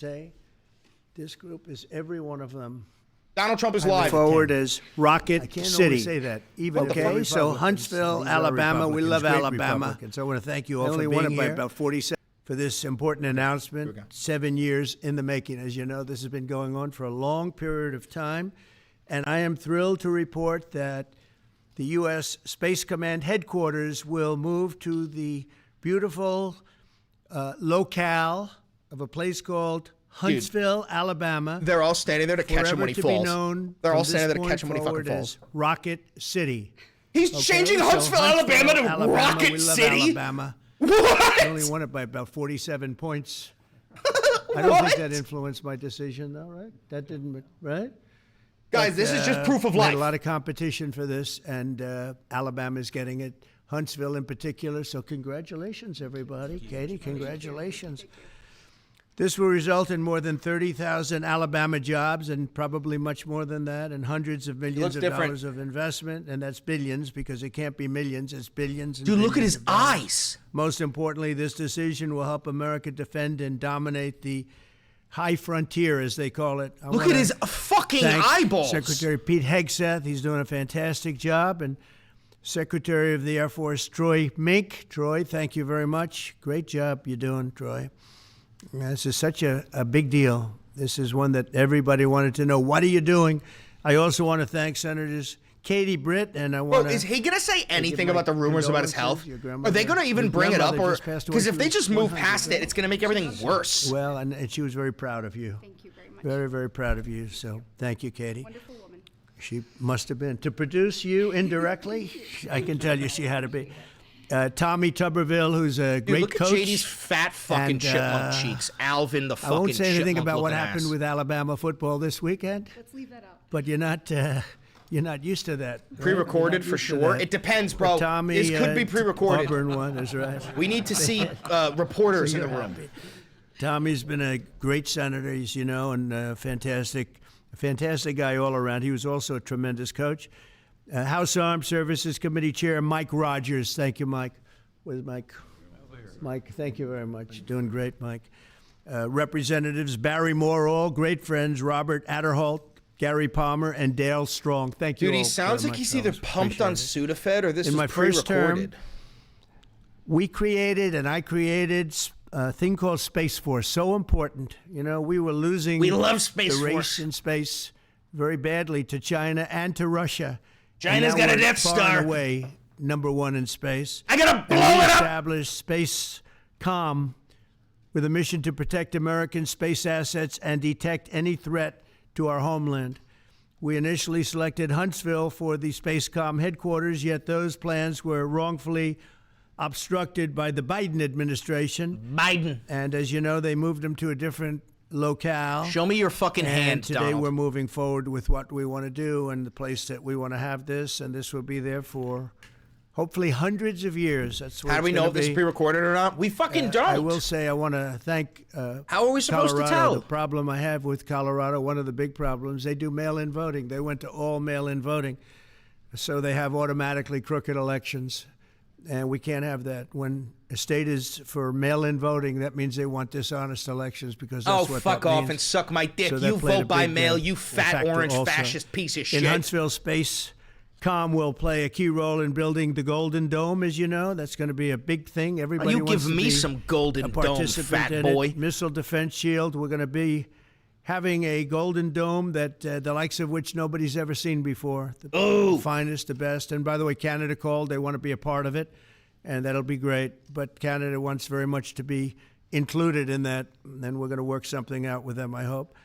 Say, this group is every one of them. Donald Trump is live. Forward as Rocket I can't City. always say that. Even Okay, so Huntsville, Alabama. We love Alabama. So I want to thank you all I for only being won it by here about 47 for this important announcement. 7 years in the making. As you know, this has been going on for a long period of time. And I am thrilled to report that the U.S. Space Command headquarters will move to the beautiful locale of a place called Huntsville, Alabama. They're all standing there to catch him when he falls. They're all standing there to catch him when he fucking falls. Rocket City. He's changing Huntsville, Alabama to Rocket we love City? Alabama. What? I only won it by about 47 points. I don't think that influenced my decision, though, right? That didn't, right? Guys, this is just proof of life. We had a lot of competition for this, and Alabama's getting it. Huntsville in particular, so congratulations, everybody. Katie, congratulations. This will result in more than 30,000 Alabama jobs and probably much more than that, and hundreds of millions of dollars of investment, and that's billions because it can't be millions, it's billions. And dude, billions look at his eyes. Most importantly, this decision will help America defend and dominate the high frontier, as they call it. Look at his fucking eyeballs. Secretary Pete Hegseth, he's doing a fantastic job, and Secretary of the Air Force Troy Mink. Troy, thank you very much. Great job you're doing, Troy. This is such a big deal. This is one that everybody wanted to know. What are you doing? I also want to thank Senators Katie Britt, and I want to... Is he going to say anything about the rumors about his health? Are they going to even bring it up? Because if they just move past it, it's going to make everything worse. Well, and she was very proud of you. Thank you very much. Very, very proud of you. So thank you, Katie. Wonderful woman. She must have been. To produce you indirectly, I can tell you she had to be. Tommy Tuberville, who's a great look coach. Look at JD's fat fucking chipmunk cheeks. Alvin the fucking I won't say anything about what ass. happened with Alabama football this weekend. Let's leave that out. But you're not used to that. Right? Pre-recorded for sure. It depends, bro. Tommy, this could be pre-recorded. Auburn one, that's right. We need to see reporters in the room. Tommy's been a great senator, as you know, and a fantastic guy all around. He was also a tremendous coach. House Armed Services Committee Chair Mike Rogers. Thank you, Mike. Where's Mike? Mike, thank you very much. Doing great, Mike. Representatives Barry Moore, all great friends. Robert Adderholt, Gary Palmer, and Dale Strong. Thank you all. Dude, he sounds like he's either pumped on Sudafed or this is my first term, pre-recorded. We created, and I created, a thing called Space Force. So important. You know, we were losing We love Space the race Force. in space very badly to China and to Russia. China's got a Death Star. Star. Away, #1 in space. I gotta blow and we it up. established Space Com with a mission to protect American space assets and detect any threat to our homeland. We initially selected Huntsville for the Spacecom headquarters, yet those plans were wrongfully obstructed by the Biden administration. Biden. And as you know, they moved them to a different locale. Show me your fucking And hand, today Donald. we're moving forward with what we want to do and the place that we want to have this, and this will be there for hopefully hundreds of years. That's what How do we know if this is pre-recorded or not? We fucking don't. I will say I want to thank How are we supposed Colorado. to tell? The problem I have with Colorado, one of the big problems, they do mail-in voting. They went to all mail-in voting, so they have automatically crooked elections, and we can't have that. When a state is for mail-in voting, that means they want dishonest elections because that's what fuck that off means. and suck my dick. So that You played a vote by big, mail, you fat factor orange also. fascist piece of shit. In Huntsville, Space Com will play a key role in building the Golden Dome, as you know. That's going to be a big thing. Everybody you wants give to me be some Golden a Dome, participant fat in boy. it. Missile Defense Shield. We're going to be having a Golden Dome that the likes of which nobody's ever seen before. The finest, the best. And by the way, Canada called. They want to be a part of it, and that'll be great. But Canada wants very much to be included in that, and we're going to work something out with them, I hope.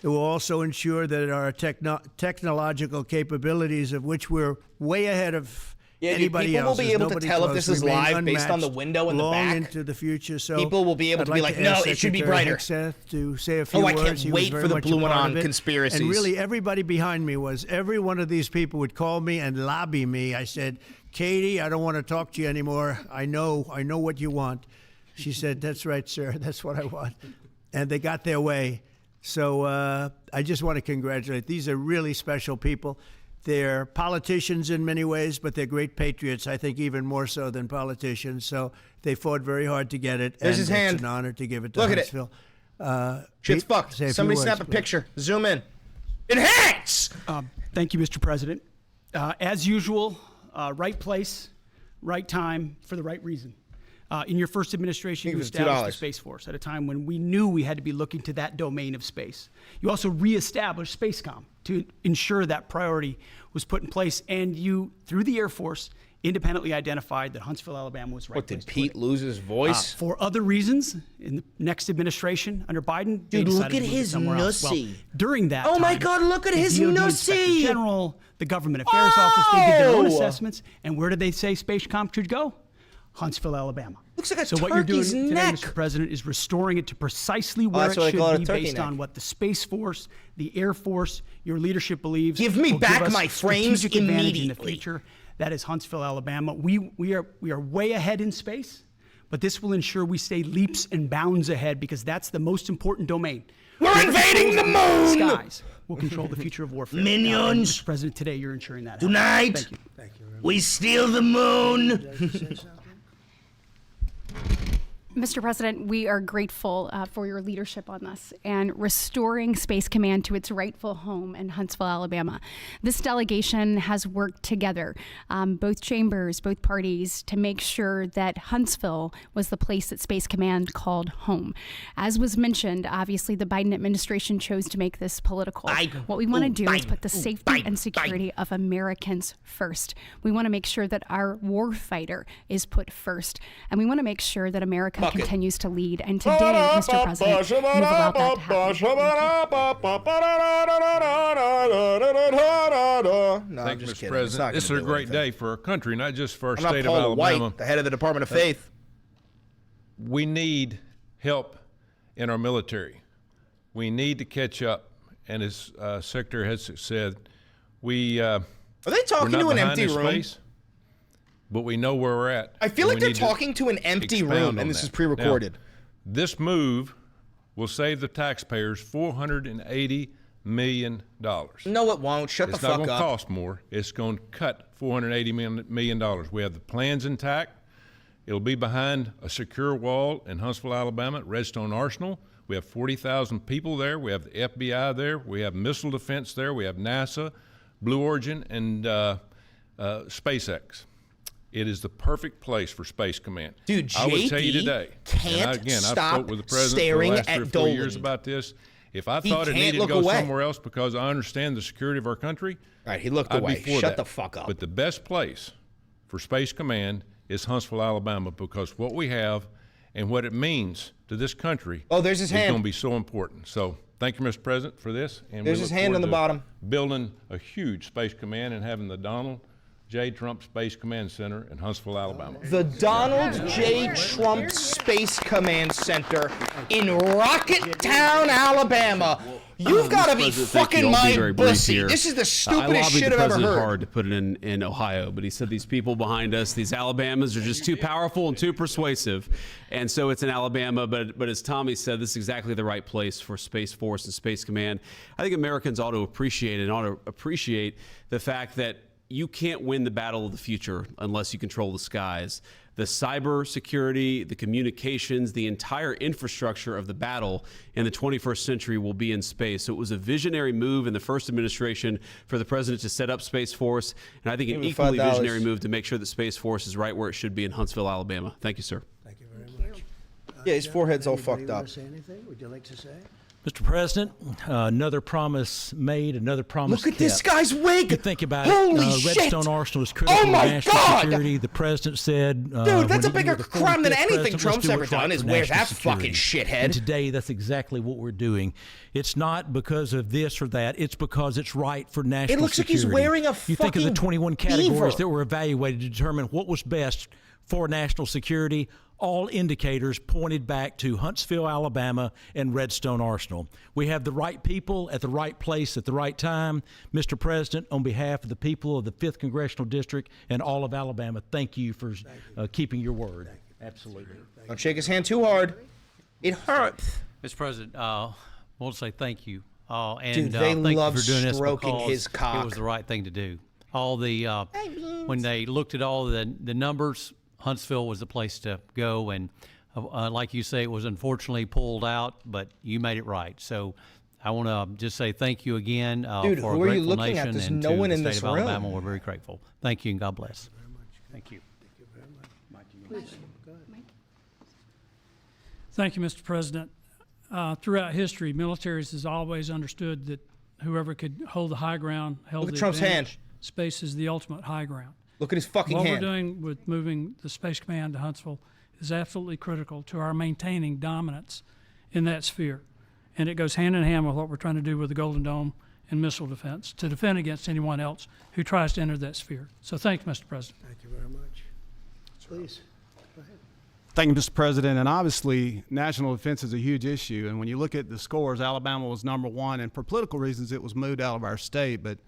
It will also ensure that our technological capabilities, of which we're way ahead of anybody people else. will be able to Nobody tell if close. this is Remain live based on the unmatched window in the long back. into the future. So People will be able I'd to be like, no, ask it should be Secretary brighter. Hegseth to say a few I words. can't He was wait very for the much a Blue part Anon of it. conspiracies. And really, everybody behind me was, every one of these people would call me and lobby me. I said, Katie, I don't want to talk to you anymore. I know what you want. She said, that's right, sir. That's what I want. And they got their way. So I just want to congratulate. These are really special people. They're politicians in many ways, but they're great patriots, I think even more so than politicians. So they fought very hard to get it. There's and his it's hand. an honor to give it to Look at it. Huntsville. Shit's fucked. Somebody snap a picture. Zoom in. Enhance! Thank you, Mr. President. As usual, right place, right time, for the right reason. In your first administration, you established the Space Force at a time when we knew we had to be looking to that domain of space. You also reestablished SpaceCom to ensure that priority was put in place, and you, through the Air Force, independently identified that Huntsville, Alabama was the right. What, did Pete lose his voice? For other reasons, in the next administration under Biden, dude, look at his nussy. Well, during that oh time, my God, look at his nussy. General, the Government Affairs Office, they did their own assessments, and where did they say SpaceCom should go? Huntsville, Alabama. Looks like a so what you're doing today, neck. Mr. President, is restoring it to precisely where it should be based on what the Space Force, the Air Force, your leadership believes. Give me back my frames immediately. In the future. That is Huntsville, Alabama. We are way ahead in space, but this will ensure we stay leaps and bounds ahead because that's the most important domain. We're invading the moon! Skies will control the future of warfare. Minions! Mr. President, today you're ensuring that. Tonight, Thank you. Thank you we steal the moon! Mr. President, we are grateful for your leadership on this and restoring Space Command to its rightful home in Huntsville, Alabama. This delegation has worked together, both chambers, both parties, to make sure that Huntsville was the place that Space Command called home. As was mentioned, obviously the Biden administration chose to make this political. What we want to do is put the safety and security of Americans first. We want to make sure that our warfighter is put first, and we want to make sure that America continues to lead. And today, Mr. President, you've allowed that to happen. Thank you, Mr. President. This is a great day for our country, not just for our state of Alabama. White, the head of the Department of Faith. We need help in our military. We need to catch up. And as Secretary has said, are they talking to an empty room? Space, but we know where we're at. I feel like they're talking to an empty room, and this is pre-recorded. Now, this move will save the taxpayers $480 million. No, it won't. Shut the fuck up. It's not going to cost more. It's going to cut $480 million. We have the plans intact. It'll be behind a secure wall in Huntsville, Alabama, at Redstone Arsenal. We have 40,000 people there. We have the FBI there. We have missile defense there. We have NASA, Blue Origin, and SpaceX. It is the perfect place for Space Command. Dude, JD I would tell you today, can't stop I've spoke with the president staring for the last 3 or 4 years Dolan. about this. If I thought it needed to go somewhere else because I understand the security of our country, all right, he looked away. Shut the fuck up. But the best place for Space Command is Huntsville, Alabama, because what we have and what it means to this country there's his hand. is going to be so important. So thank you, Mr. President, for this. And there's his hand on the bottom. Building a huge Space Command and having the Donald J. Trump Space Command Center in Huntsville, Alabama. The Donald J. Trump Space Command Center in Rocketown, Alabama. You've got to be fucking my pussy. This is the stupidest shit I've ever heard. Hard to put it in Ohio, but he said these people behind us, these Alabamas, are just too powerful and too persuasive. And so it's in Alabama, but as Tommy said, this is exactly the right place for Space Force and Space Command. I think Americans ought to appreciate the fact that you can't win the battle of the future unless you control the skies. The cyber security, the communications, the entire infrastructure of the battle in the 21st century will be in space. So it was a visionary move in the first administration for the president to set up Space Force, and I think an equally visionary move to make sure that Space Force is right where it should be in Huntsville, Alabama. Thank you, sir. Thank you very much. Yeah, his forehead's all fucked up. Say anything? Would you like to say? Mr. President, another promise made, another promise kept. Look at this guy's wig. You think about Holy it. shit. Redstone Arsenal is critical to national security. The president said... Dude, that's a bigger crime than anything Trump's ever done is wear that fucking shithead. And today, that's exactly what we're doing. It's not because of this or that. It's because it's right for national security. It looks like he's wearing a fucking You think of the 21 categories beaver. that were evaluated to determine what was best for national security. All indicators pointed back to Huntsville, Alabama, and Redstone Arsenal. We have the right people at the right place at the right time. Mr. President, on behalf of the people of the 5th Congressional District and all of Alabama, thank you for keeping your word. Absolutely. Don't shake his hand too hard. It hurts. Mr. President, we'll say thank you. Dude, they love for doing stroking this his cock. It was the right thing to do. When they looked at all the numbers, Huntsville was the place to go, and Like you say, it was unfortunately pulled out, but you made it right. So I want to just say thank you again Dude, for who a are you grateful looking at? nation, There's and no to one the in state this of room. Alabama. We're very grateful. Thank you, and God bless. Thank you. Thank you, Mr. President. Throughout history, militaries has always understood that whoever could hold the high ground held Look at the Trump's advantage. hand. Space is the ultimate high ground. Look at his fucking What hand. we're doing with moving the Space Command to Huntsville is absolutely critical to our maintaining dominance in that sphere. And it goes hand in hand with what we're trying to do with the Golden Dome and missile defense to defend against anyone else who tries to enter that sphere. So thank you, Mr. President. Thank you very much. Please. Go ahead. Thank you, Mr. President. And obviously, national defense is a huge issue. And when you look at the scores, Alabama was #1. And for political reasons, it was moved out of our state. But,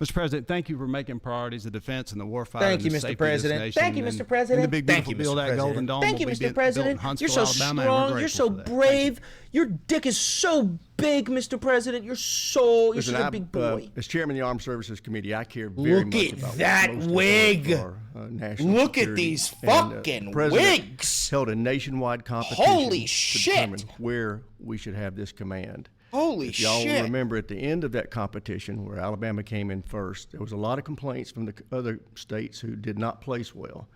Mr. President, thank you for making priorities the defense and the warfighter. Thank you, and the Mr. safety of this President. nation. Thank you, And- Mr. President. And the big, Thank beautiful you, bill, Mr. that President. Golden Dome Thank you, will be Mr. built in President. Huntsville, You're so Alabama, and we're strong. You're grateful so for that. brave. Your dick is so big, Mr. President. You're such Listen, a big boy. as chairman of the Armed Services Committee, I care very Look much at about what's that most wig. important for our, national Look at security. these And, fucking the president wigs. held a nationwide competition Holy to shit. determine where we should have this command. Holy If y'all shit. remember, at the end of that competition, where Alabama came in first, there was a lot of complaints from the other states who did not place well.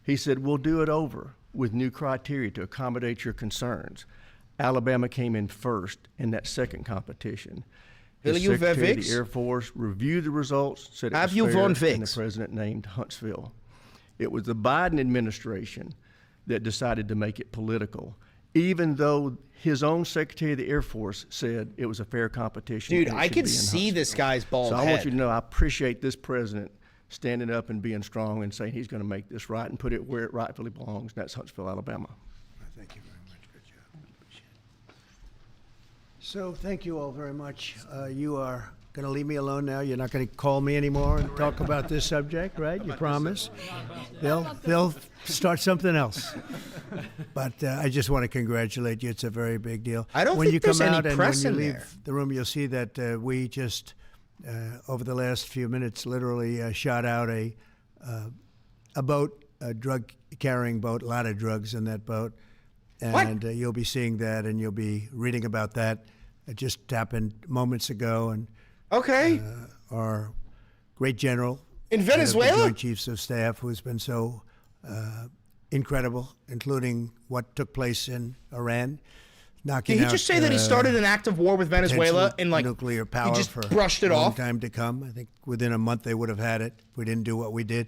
He said, we'll do it over with new criteria to accommodate your concerns. Alabama came in first in that second competition. His Will you Secretary of Vix? the Air Force reviewed the results, said it Have was you fair, von and the Vix? president named Huntsville. It was the Biden administration that decided to make it political, even though his own Secretary of the Air Force said it was a fair competition. Dude, and it I should can be in see this Huntsville. guy's bald So I head. want you to know I appreciate this president standing up and being strong and saying he's going to make this right and put it where it rightfully belongs, and that's Huntsville, Alabama. Thank you very much. Good job. Appreciate it. So thank you all very much. You are going to leave me alone now. You're not going to call me anymore and talk about this subject, right? You promise? They'll start something else. But I just want to congratulate you. It's a very big deal. I don't when think you there's come any out and press when in you leave there. the room, you'll see that we just over the last few minutes literally shot out a boat, a drug carrying boat, a lot of drugs in that boat. And you'll be seeing that, and you'll be reading about that. It just happened moments ago, and Okay. our great general In head of the Venezuela? Joint Chiefs of Staff, who's been so incredible, including what took place in Iran, knocking Did he out, just say that he started an act of war with Venezuela potential and like nuclear power he just for brushed it a long off? time to come. I think within a month they would have had it. We didn't do what we did,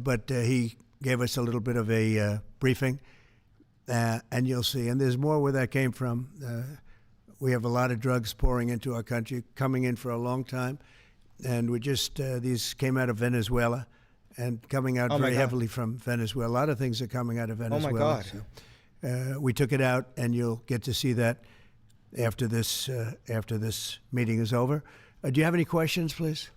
but he gave us a little bit of a briefing, and you'll see. And there's more where that came from. We have a lot of drugs pouring into our country, coming in for a long time, and we just these came out of Venezuela, and coming out very heavily from Venezuela. A lot of things are coming out of Venezuela. God. So, we took it out, and you'll get to see that after this meeting is over. Do you have any questions, please?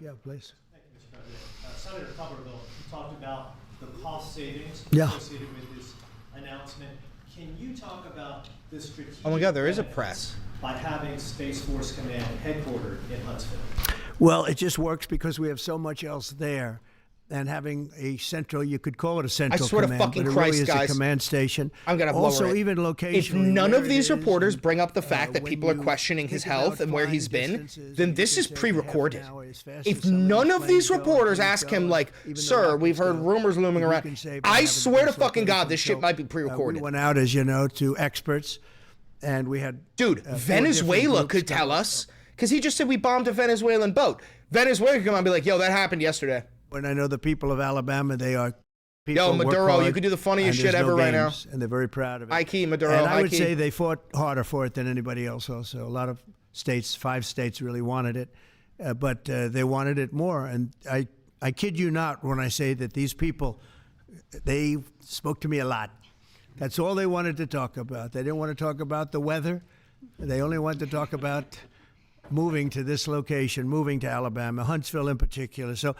Yeah, please. Thank you, Mr. President. Senator Tuberville talked about the cost savings Yeah. associated with this announcement. Can you talk about the strategic Oh my God, there is a benefits press. by having Space Force Command headquartered in Huntsville? Well, it just works because we have so much else there. And having a central, you could call it a central swear to command, fucking but it Christ, really is guys. a command station. I'm gonna also lower it. even locationally. If none where of it these is reporters and, bring up the fact that when people are you questioning his think health about and where flying he's been, distances, then you this can is say half an pre-recorded. hour as fast If as some none these of these planes go, reporters things ask him go, like, even the "Sir, we've rockets heard go," rumors looming you around," can say by I having swear to this fucking God, location. this shit So, might be pre-recorded. We went out, as you know, to experts, and we had Dude, 4 Venezuela different could groups tell come. us because he just said we bombed a Venezuelan boat. Venezuela could come out and be like, "Yo, that happened yesterday." When I know the people of Alabama, they are people Yo, who work Maduro, hard, you could do the funniest and there's shit no ever right now. games, and they're very proud of it. High key, Maduro, And I high would key. say they fought harder for it than anybody else. Also, a lot of states, 5 states, really wanted it, but they wanted it more. And I kid you not when I say that these people, they spoke to me a lot. That's all they wanted to talk about. They didn't want to talk about the weather. They only wanted to talk about moving to this location, moving to Alabama, Huntsville in particular. So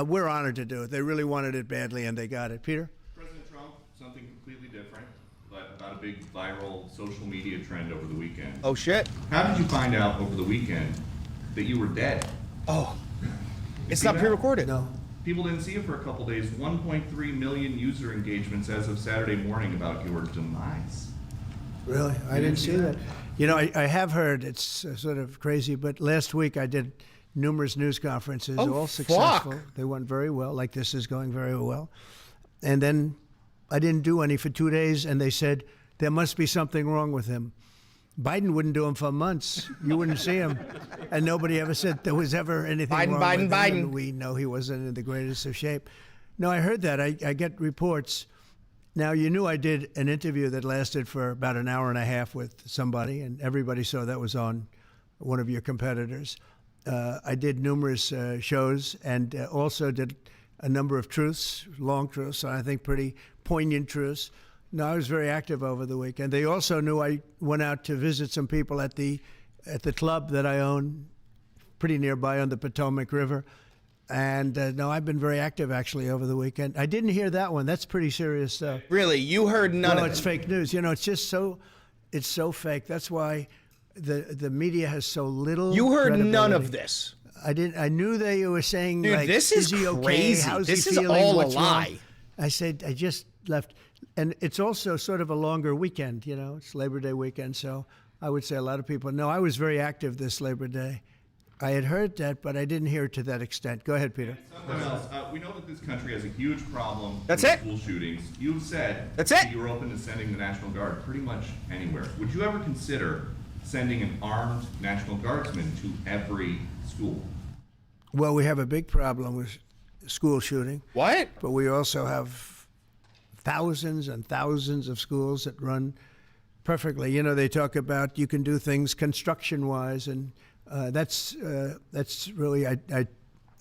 we're honored to do it. They really wanted it badly, and they got it. Peter? President Trump, something completely different, but about a big viral social media trend over the weekend. Oh shit! How did you find out over the weekend that you were dead? Oh, it's not pre-recorded. No. People didn't see it for a couple days. 1.3 million user engagements as of Saturday morning about your demise. Really? I didn't see that. You know, I have heard, it's sort of crazy, but last week I did numerous news conferences, all successful. Fuck. They went very well, like this is going very well. And then I didn't do any for 2 days, and they said, there must be something wrong with him. Biden wouldn't do them for months. You wouldn't see him. And nobody ever said there was ever anything wrong with him. And we know he wasn't in the greatest of shape. No, I heard that. I get reports. Now, you knew I did an interview that lasted for about an hour and a half with somebody, and everybody saw that was on one of your competitors. I did numerous shows and also did a number of truths, long truths, I think pretty poignant truths. No, I was very active over the weekend. They also knew I went out to visit some people at the club that I own, pretty nearby on the Potomac River. And no, I've been very active actually over the weekend. I didn't hear that one. That's pretty serious stuff. Really, you heard none of it? No, it's fake news. You know, it's just it's so fake. That's why the media has so little. You heard none of this. I didn't. I knew they were saying, dude, like, this is he okay? crazy. How's this he is feeling? all What's a lie. wrong? I said I just left, and it's also sort of a longer weekend. You know, it's Labor Day weekend, so I would say a lot of people. No, I was very active this Labor Day. I had heard that, but I didn't hear it to that extent. Go ahead, Peter. Something else. We know that this country has a huge problem That's with it. school shootings. You've said That's it. You were open to sending the National Guard pretty much anywhere. Would you ever consider sending an armed National Guardsman to every school? Well, we have a big problem with school shooting. What? But we also have thousands and thousands of schools that run perfectly. You know, they talk about you can do things construction-wise, and that's really I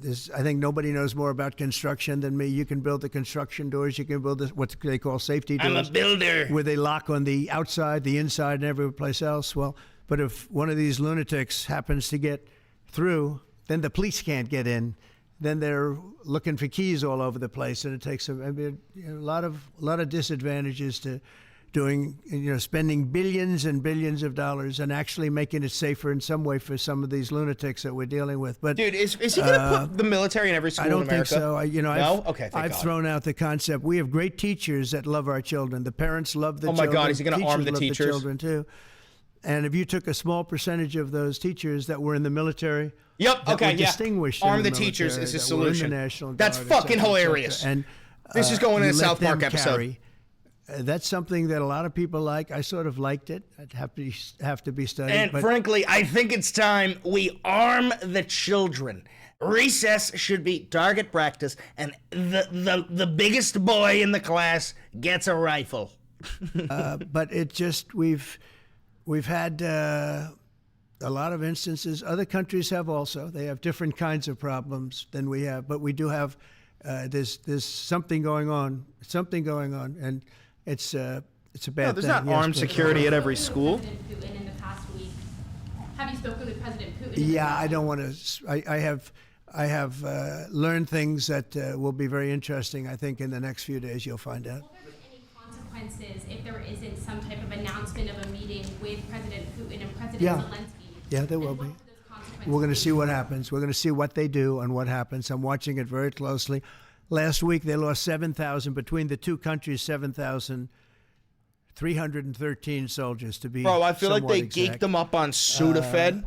think nobody knows more about construction than me. You can build the construction doors. You can build what they call safety doors. I'm a builder. Where they lock on the outside, the inside, and every place else. Well, but if one of these lunatics happens to get through, then the police can't get in. Then they're looking for keys all over the place, and it takes a lot of disadvantages to doing, spending billions and billions of dollars and actually making it safer in some way for some of these lunatics that we're dealing with. But dude, is he going to put the military in every school in America? I don't think so. No? Okay, thank I've God. thrown out the concept. We have great teachers that love our children. The parents love the children. Oh my God, is he going to arm the love teachers? The children too. And if you took a small percentage of those teachers that were in the military, distinguished arm in the military, teachers is the that were in solution. the National That's Guard, fucking et cetera, hilarious. And this is going in a you let South Park them episode. carry. That's something that a lot of people like. I sort of liked it. I'd have to be studied. And but frankly, I think it's time we arm the children. Recess should be target practice, and the biggest boy in the class gets a rifle. But it just we've had a lot of instances. Other countries have also. They have different kinds of problems than we have, but we do have. There's something going on. And it's a bad thing. There's not armed security at every school. President Putin in the past week. Have you spoken with President Putin? Yeah, I don't want to. I have learned things that will be very interesting. I think in the next few days you'll find out. Will there be any consequences if there isn't some type of announcement of a meeting with President Putin and President Zelensky? Yeah, there will be. We're going to see what happens. We're going to see what they do and what happens. I'm watching it very closely. Last week, they lost 7,000, between the two countries, 7,313 soldiers to be Bro, I feel like they exact. geeked them up on Sudafed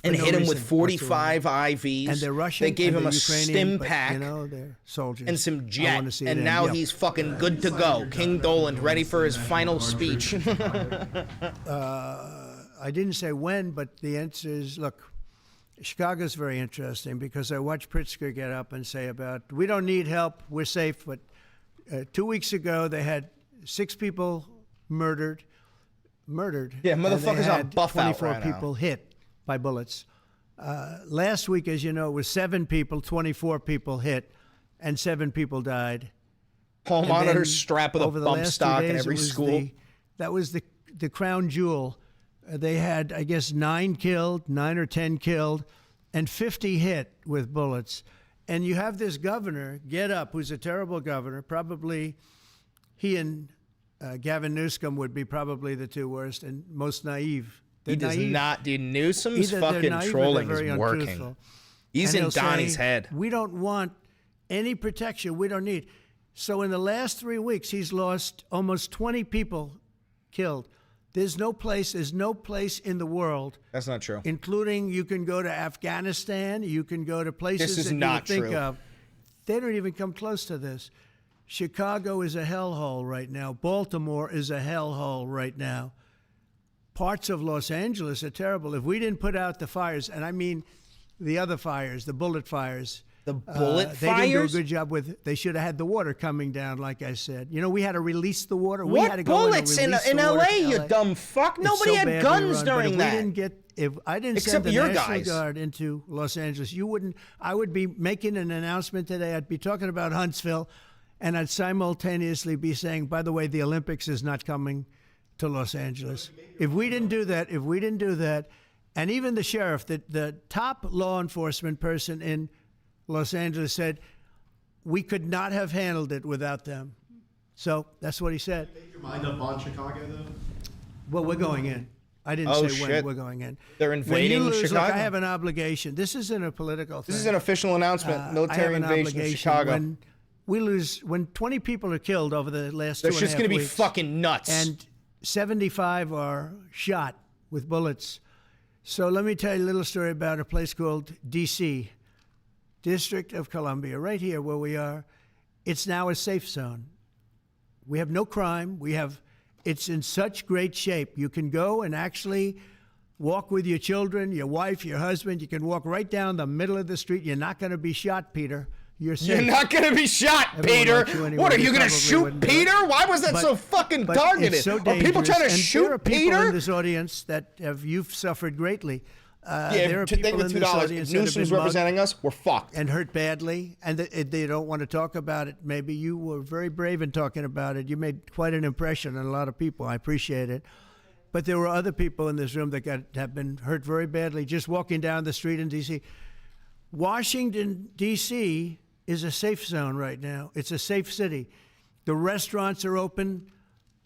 and hit him with 45 IVs. And they're Russian. They gave him a Ukrainian, stim pack they're soldiers. and some jet. see And it now end. he's fucking good to go. King Dolan, ready for his final speech. I didn't say when, but the answer is, look, Chicago's very interesting because I watched Pritzker get up and say about, we don't need help, we're safe. But 2 weeks ago, they had 6 people murdered. Yeah, and motherfuckers they on had buff out 24 right now. people hit by bullets. Last week, as you know, it was 7 people, 24 people hit, and 7 people died. Hall And monitor then strap with a over the bump last 2 stock in days, every it was school. that was the crown jewel. They had, I guess, 9 or 10 killed, and 50 hit with bullets. And you have this governor get up, who's a terrible governor. Probably he and Gavin Newsom would be probably the 2 worst and most naive. He does not. Dude, Newsom's Either they're fucking naive or trolling they're is very working. untruthful. He's And in he'll Donnie's say, head. We don't want any protection. We don't need. So in the last 3 weeks, he's lost almost 20 people killed. There's no place in the world. That's not true. Including you can go to Afghanistan, you can go to places This is that not you would think true. of. They don't even come close to this. Chicago is a hellhole right now. Baltimore is a hellhole right now. Parts of Los Angeles are terrible. If we didn't put out the fires, and I mean the other fires, the bullet fires. The bullet They didn't do a fires? good job with. They should have had the water coming down, like I said. You know, we had to release the water. We What had to go bullets in release the LA, water to you LA. dumb fuck? It's Nobody so had badly guns run, during but that. if I didn't Except send the your National guys. Guard into Los Angeles, you wouldn't. I would be making an announcement today. I'd be talking about Huntsville, and I'd simultaneously be saying, by the way, the Olympics is not coming to Los Angeles. If we didn't do that, and even the sheriff, the top law enforcement person in Los Angeles said, we could not have handled it without them. So that's what he said. Make your mind up on Chicago, though? Well, we're going in. I didn't Oh, say when shit. we're going in. They're When invading you lose, Chicago? Look, I have an obligation. This isn't a political thing. This is an official announcement. I Military have an invasion of obligation. Chicago. When we lose, when 20 people are killed over the last That's 2.5 just going to be weeks, fucking nuts. and 75 are shot with bullets. So let me tell you a little story about a place called D.C., District of Columbia, right here where we are. It's now a safe zone. We have no crime. It's in such great shape. You can go and actually walk with your children, your wife, your husband. You can walk right down the middle of the street. You're not going to be shot, Peter. You're safe. You're not going to be shot, Everyone Peter. likes you anyway. What, are You you going to probably shoot wouldn't do Peter? it. Why was that so fucking But targeted? it's so Are people dangerous, trying to and shoot there are people Peter? in this audience that you've suffered greatly. Yeah, there are take people the in this $2. audience If that have Newsom's been mugged representing us, we're fucked. and hurt badly, and they don't want to talk about it. Maybe you were very brave in talking about it. You made quite an impression on a lot of people. I appreciate it. But there were other people in this room that have been hurt very badly just walking down the street in D.C. Washington, D.C. is a safe zone right now. It's a safe city. The restaurants are open.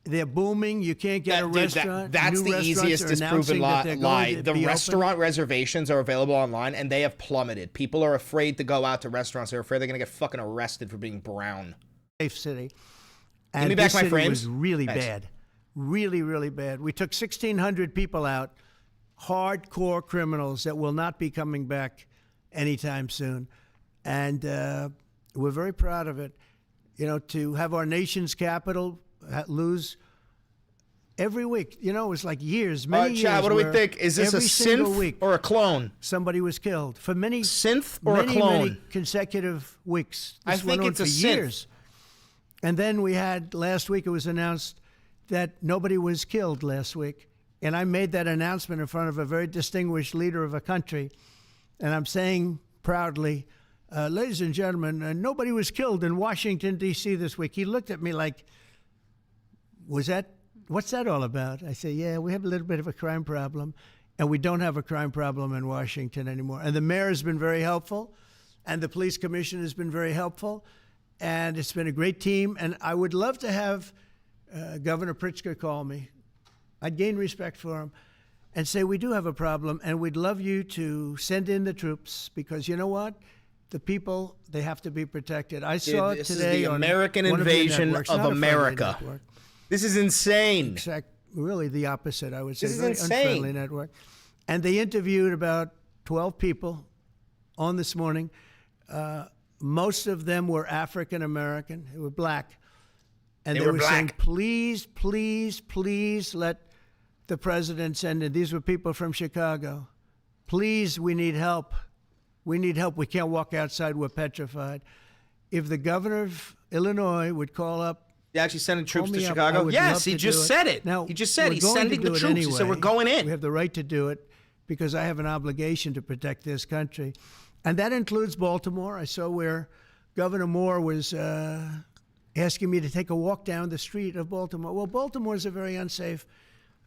They're booming. You can't get a restaurant. That's New the restaurants easiest are disproven announcing that they're lie. going to The be open. restaurant reservations are available online, and they have plummeted. People are afraid to go out to restaurants. They're afraid they're going to get fucking arrested for being brown. Safe city. Give And me back this my city frames. was really Thanks. bad. Really, really bad. We took 1,600 people out, hardcore criminals that will not be coming back anytime soon. And we're very proud of it. You know, to have our nation's capital lose every week. You know, it was like years, many years. Chad, what do we where think? Is this a every single synth week or a clone? somebody was killed. For many Synth or many, a clone? many consecutive weeks. I This went think on it's for a synth. years. And then we had, last week it was announced that nobody was killed last week. And I made that announcement in front of a very distinguished leader of a country. And I'm saying proudly, ladies and gentlemen, nobody was killed in Washington, D.C. this week. He looked at me like, what's that all about? I said, yeah, we have a little bit of a crime problem. And we don't have a crime problem in Washington anymore. And the mayor has been very helpful. And the police commission has been very helpful. And it's been a great team. And I would love to have Governor Pritzker call me. I'd gain respect for him and say, we do have a problem, and we'd love you to send in the troops because you know what? The people, they have to be protected. I saw This today is the on American one of your invasion networks, of not a friendly America. network. This is insane. Really the opposite, I would say. This is Very insane. unfriendly network. And they interviewed about 12 people on this morning. Most of them were African American. They were black. And they were saying, please, please, please let the president send in. These were people from Chicago. Please, we need help. We need help. We can't walk outside. We're petrified. If the governor of Illinois would call up. They actually sending troops to me up, I Chicago? would Yes, love he to just do said it. Now, He just said we're he's going to sending the do it troops. He said, anyway. we're going in. We have the right to do it because I have an obligation to protect this country. And that includes Baltimore. I saw where Governor Moore was asking me to take a walk down the street of Baltimore. Well, Baltimore is a very unsafe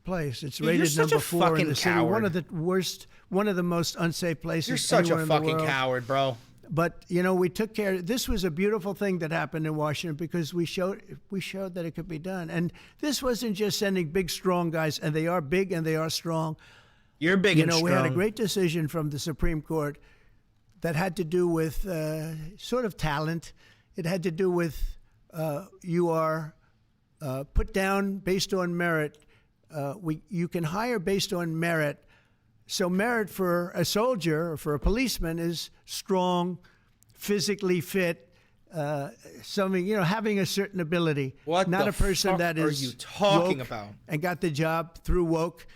place. It's You're rated such number a 4 in fucking the city. coward. One of the worst, one of the most unsafe places. You're such anywhere a in the fucking world. coward, bro. But you know, we took care. This was a beautiful thing that happened in Washington because we showed that it could be done. And this wasn't just sending big, strong guys, and they are big and they are strong. You're big and You know, strong. we had a great decision from the Supreme Court that had to do with sort of talent. It had to do with you are put down based on merit. You can hire based on merit. So merit for a soldier or for a policeman is strong, physically fit, having a certain ability. What not the a person fuck that are is you talking woke about? And got the job through woke,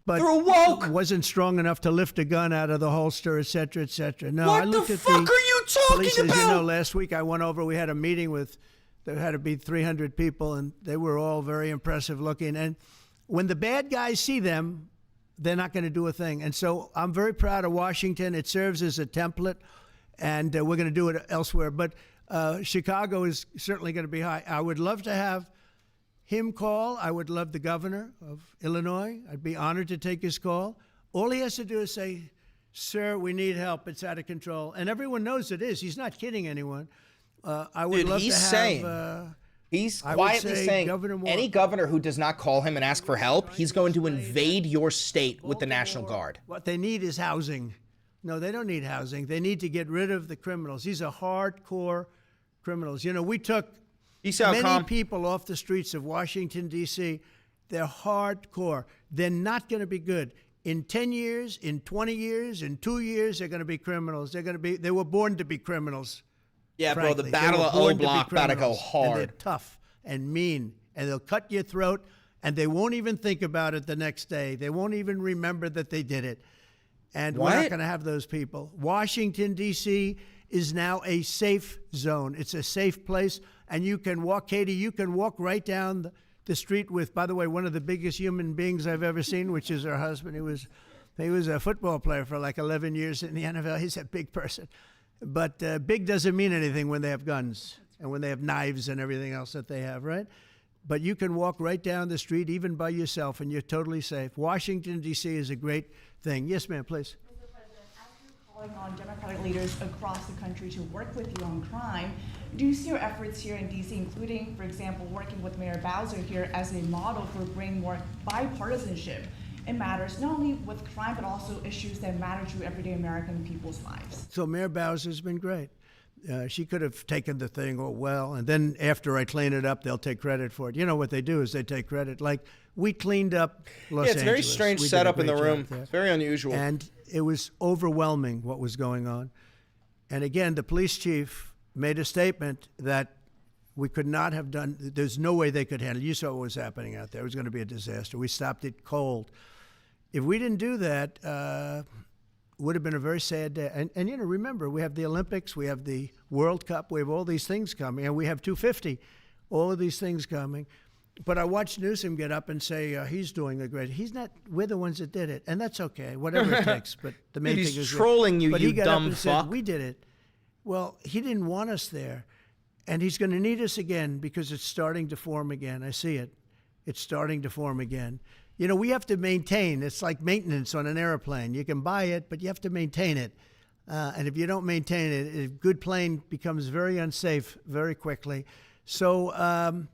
but Through woke? wasn't strong enough to lift a gun out of the holster, et cetera, et cetera. No, What I looked the at fuck are you talking police, about? As you know, last week I went over. We had a meeting with. There had to be 300 people, and they were all very impressive looking. And when the bad guys see them, they're not going to do a thing. And so I'm very proud of Washington. It serves as a template, and we're going to do it elsewhere. But Chicago is certainly going to be high. I would love to have him call. I would love the governor of Illinois. I'd be honored to take his call. All he has to do is say, sir, we need help. It's out of control. And everyone knows it is. He's not kidding anyone. I would love to have... He's quietly saying any governor who does not call him and ask for help, he's going to invade your state with the National Guard. What they need is housing. No, they don't need housing. They need to get rid of the criminals. These are hardcore criminals. You know, we took many people off the streets of Washington, D.C. They're hardcore. They're not going to be good. In 10 years, in 20 years, in 2 years, they're going to be criminals. They were born to be criminals. Yeah, frankly. bro, the Battle of O Block gotta go hard. And they're tough and mean, and they'll cut your throat, and they won't even think about it the next day. They won't even remember that they did it. And we're not going to have those people. Washington, D.C. is now a safe zone. It's a safe place, and you can walk, Katie, you can walk right down the street with, by the way, one of the biggest human beings I've ever seen, which is her husband. He was a football player for like 11 years in the NFL. He's a big person. But big doesn't mean anything when they have guns and when they have knives and everything else that they have, right? But you can walk right down the street, even by yourself, and you're totally safe. Washington, D.C. is a great thing. Yes, ma'am, please. Mr. President, as you're calling on Democratic leaders across the country to work with you on crime, do you see your efforts here in D.C., including, for example, working with Mayor Bowser here as a model for bringing more bipartisanship in matters not only with crime, but also issues that matter to everyday American people's lives? So Mayor Bowser's been great. She could have taken the thing, and then after I clean it up, they'll take credit for it. You know what they do is they take credit. Like, we cleaned up Los Angeles. It's a very strange setup in the room. It's very unusual. And it was overwhelming what was going on. And again, the police chief made a statement that we could not have done, there's no way they could handle it. You saw what was happening out there. It was going to be a disaster. We stopped it cold. If we didn't do that, would have been a very sad day. And you know, remember, we have the Olympics, we have the World Cup, we have all these things coming, and we have 250, all of these things coming. But I watched Newsom get up and say he's doing a great. He's not. We're the ones that did it, and that's okay, whatever it takes. But the main thing is he's trolling you, but you he got dumb up and fuck. said, we did it. Well, he didn't want us there, and he's going to need us again because it's starting to form again. I see it. It's starting to form again. You know, we have to maintain. It's like maintenance on an airplane. You can buy it, but you have to maintain it. And if you don't maintain it, a good plane becomes very unsafe very quickly. So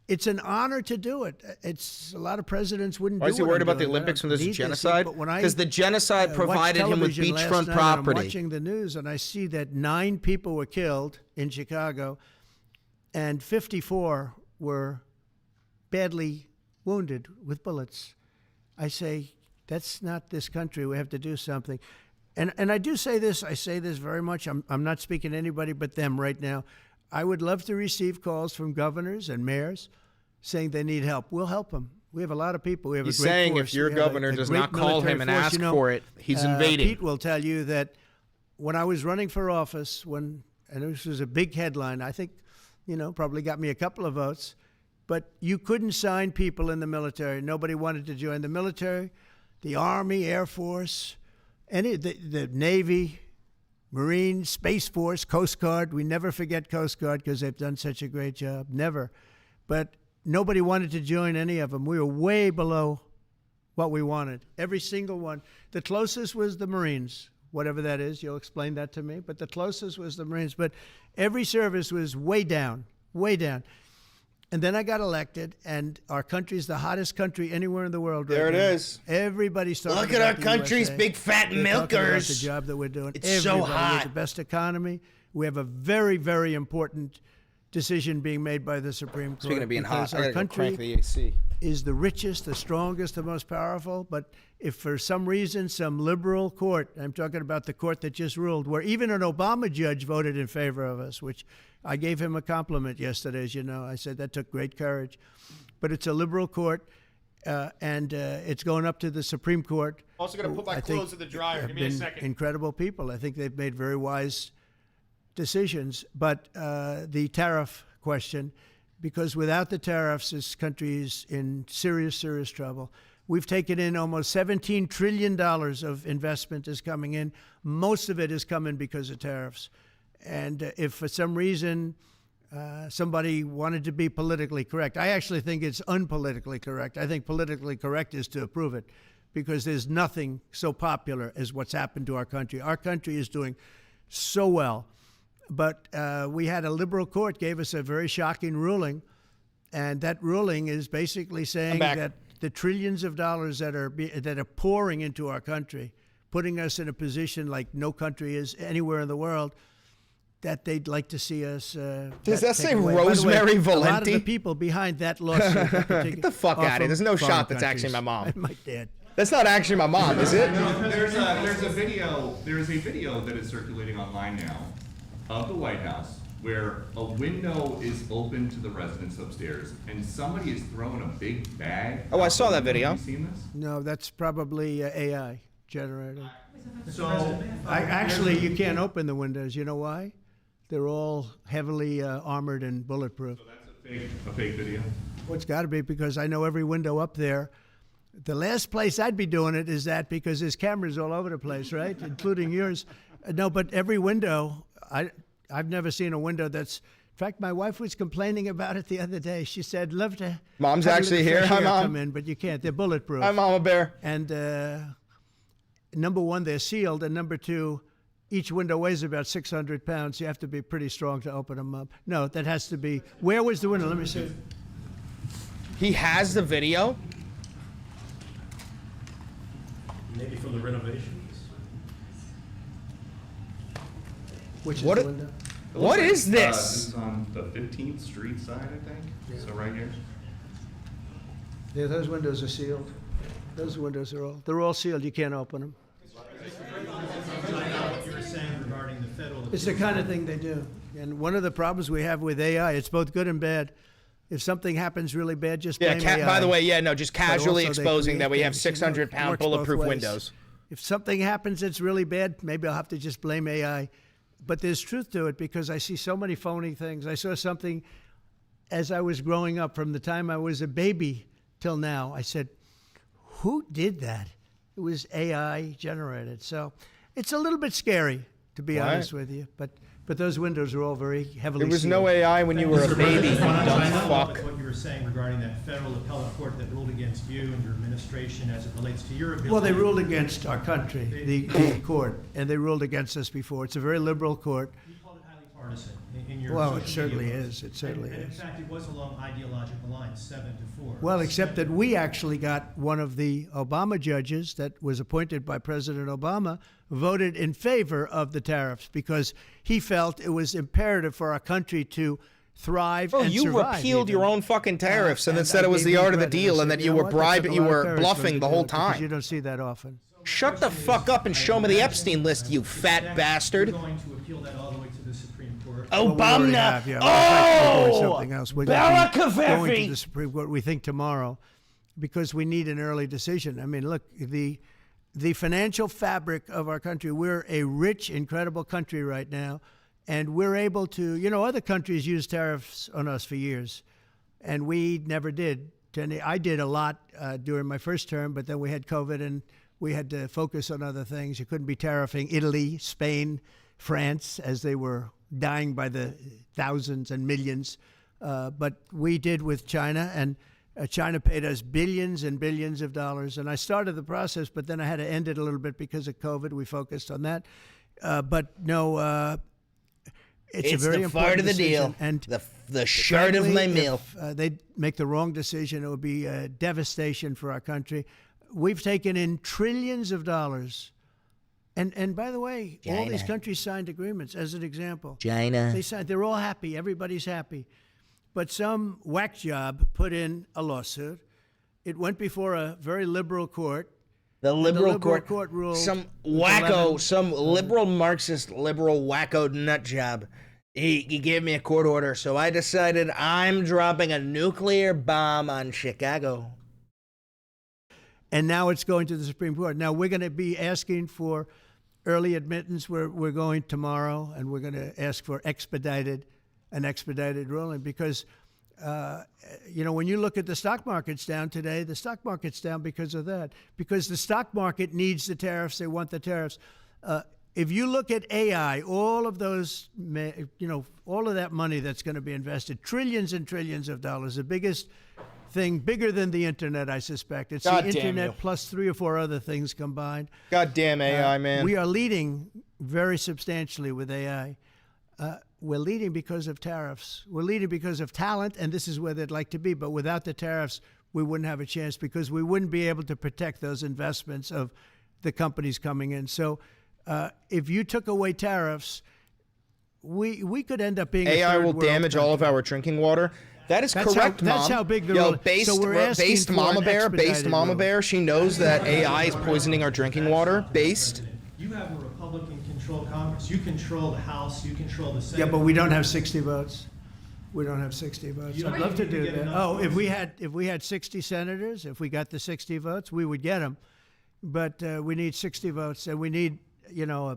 it's an honor to do it. It's a lot of presidents wouldn't do it. Why is he worried about the Olympics when there's a genocide? Because the genocide provided him with beachfront property. I'm watching the news and I see that 9 people were killed in Chicago and 54 were badly wounded with bullets. I say, that's not this country. We have to do something. And I do say this, I say this very much. I'm not speaking to anybody but them right now. I would love to receive calls from governors and mayors saying they need help. We'll help them. We have a lot of people. We have He's a great saying force. If your governor does not call him and ask for it, he's invading. Pete will tell you that when I was running for office, and this was a big headline, I think, probably got me a couple of votes, but you couldn't sign people in the military. Nobody wanted to join the military, the Army, Air Force, the Navy, Marines, Space Force, Coast Guard. We never forget Coast Guard because they've done such a great job. Never. But nobody wanted to join any of them. We were way below what we wanted. Every single one. The closest was the Marines, whatever that is. You'll explain that to me. But the closest was the Marines. But every service was way down, way down. And then I got elected, and our country's the hottest country anywhere in the world right There it now. is. Everybody's talking Look about at our the country's USA. big fat They're talking about milkers. the job that we're doing. It's so Everybody. We have hot. the best economy. We have a very, very important decision being made by the Supreme Court. Speaking of being hot, because I our gotta go country crank the AC. is the richest, the strongest, the most powerful. But if for some reason some liberal court, I'm talking about the court that just ruled, where even an Obama judge voted in favor of us, which I gave him a compliment yesterday, as you know. I said that took great courage. But it's a liberal court, and it's going up to the Supreme Court. Also going to put my I think clothes in the dryer. have Give me a been second. Incredible people. I think they've made very wise decisions. But the tariff question, because without the tariffs, this country is in serious, serious trouble. We've taken in almost $17 trillion of investment is coming in. Most of it is coming because of tariffs. And if for some reason somebody wanted to be politically correct, I actually think it's unpolitically correct. I think politically correct is to approve it, because there's nothing so popular as what's happened to our country. Our country is doing so well. But we had a liberal court gave us a very shocking ruling, and that ruling is basically saying that the trillions of dollars that are pouring into our country, putting us in a position like no country is anywhere in the world, that they'd like to see us. Does that say away. Rosemary Valenti? A lot of the Valenti? people behind that lawsuit. Get the fuck out of here. There's no shot that's actually my mom. My dad. That's not actually my mom, is it? No, there's a video that is circulating online now of the White House where a window is open to the residents upstairs and somebody is throwing a big bag. Oh, I saw that video. Have you seen this? No, that's probably AI generated. So Actually, you can't open the windows. You know why? They're all heavily armored and bulletproof. So that's a fake video. Well, it's got to be, because I know every window up there. The last place I'd be doing it is that, because there's cameras all over the place, right? Including yours. No, but every window, I've never seen a window that's. In fact, my wife was complaining about it the other day. She said, "Love to." Mom's have a actually little here. fresh Hi, air Mom. Come in, but you can't. They're bulletproof. Hi, Mama Bear. And number one, they're sealed, and number two, each window weighs about 600 pounds. You have to be pretty strong to open them up. No, that has to be. Where was the window? Let me see. He has the video? Maybe from the renovations. Which is What the a- window? What is This this? is on the 15th Street side, I think. So right here. Yeah, those windows are sealed. Those windows they're all sealed. You can't open them. What you were saying regarding the federal. It's the kind of thing they do. And one of the problems we have with AI, it's both good and bad. If something happens really bad, just blame AI. By the way, just But casually also they exposing create that we have things, you know, 600-pound works both bulletproof ways. windows. If something happens that's really bad, maybe I'll have to just blame AI. But there's truth to it, because I see so many phony things. I saw something as I was growing up, from the time I was a baby till now. I said, who did that? It was AI generated. So it's a little bit scary, to be honest with you. But those windows are all very heavily There was sealed. no AI when you were a baby, you dumb fuck. What you were saying regarding that federal appellate court that ruled against you and your administration as it relates to your ability. Well, they ruled against our country, the court, and they ruled against us before. It's a very liberal court. You called it highly partisan in your Well, social it certainly media posts. is. It certainly and in is. fact, it was along ideological lines, 7-4. Well, except that we actually got one of the Obama judges that was appointed by President Obama voted in favor of the tariffs, because he felt it was imperative for our country to thrive and You survive. repealed your even. own fucking tariffs and then And said I it was gave the him art of the credit. I deal said, and that "You you know were what? That took a lot of courage bluffing for me the to whole do it, because time. You don't see that often. Shut the fuck up and show me the Epstein list, you fat bastard. You're going to appeal that all the way to the Supreme Court. Well, we already have, yeah. We're doing something else. We're going to Barakavefi! the Supreme Court, we think, tomorrow, because we need an early decision. I mean, look, the financial fabric of our country, we're a rich, incredible country right now, and we're able to, other countries use tariffs on us for years, and we never did. I did a lot during my first term, but then we had COVID, and we had to focus on other things. You couldn't be tariffing Italy, Spain, France, as they were dying by the thousands and millions. But we did with China, and China paid us billions and billions of dollars. And I started the process, but then I had to end it a little bit because of COVID. We focused on that. But no, It's a It's very the important part of the decision, deal, and the shirt of my meal. If they make the wrong decision, it would be devastation for our country. We've taken in trillions of dollars. And by the way, all these countries signed agreements. As an example, China. They're all happy. Everybody's happy. But some whack job put in a lawsuit. It went before a very liberal court. The liberal court ruled. Some wacko, some liberal Marxist, liberal wacko nut job. He gave me a court order, so I decided I'm dropping a nuclear bomb on Chicago. And now it's going to the Supreme Court. Now we're going to be asking for early admittance. We're going tomorrow, and we're going to ask for an expedited ruling because, when you look at the stock market's down today, the stock market's down because of that. Because the stock market needs the tariffs. They want the tariffs. If you look at AI, all of those, all of that money that's going to be invested, trillions and trillions of dollars, the biggest thing, bigger than the internet, I suspect. It's the internet plus 3 or 4 other things combined. Goddamn AI, man. We are leading very substantially with AI. We're leading because of tariffs. We're leading because of talent, and this is where they'd like to be. But without the tariffs, we wouldn't have a chance because we wouldn't be able to protect those investments of the companies coming in. So if you took away tariffs, we could end up being AI will damage all of our drinking water. That is correct, Mom. That's how big the based Mama Bear, she knows that AI is poisoning our drinking water. Based. You have a Republican-controlled Congress. You control the House. You control the Senate. Yeah, but we don't have 60 votes. We don't have 60 votes. I'd love to do that. Oh, if we had 60 senators, if we got the 60 votes, we would get them. But we need 60 votes, and we need a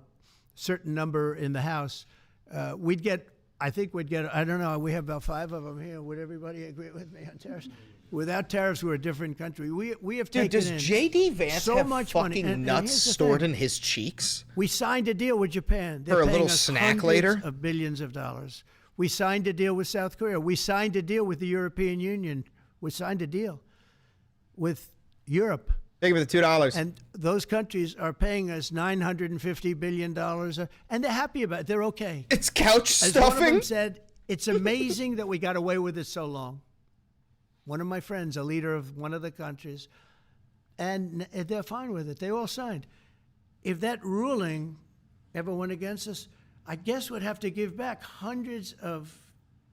certain number in the House. I think we'd get, I don't know, we have about 5 of them here. Would everybody agree with me on tariffs? Without tariffs, we're a different country. We have taken does J.D. Vance so have much fucking money. nuts stored in his cheeks? We signed a deal with Japan. For a little snack later? Of billions of dollars. We signed a deal with South Korea. We signed a deal with the European Union. We signed a deal with Europe. Thank you for the $2. And those countries are paying us $950 billion, and they're happy about it. They're okay. It's couch stuffing. As one of them said, it's amazing that we got away with it so long. One of my friends, a leader of one of the countries, and they're fine with it. They all signed. If that ruling ever went against us, I guess we'd have to give back hundreds of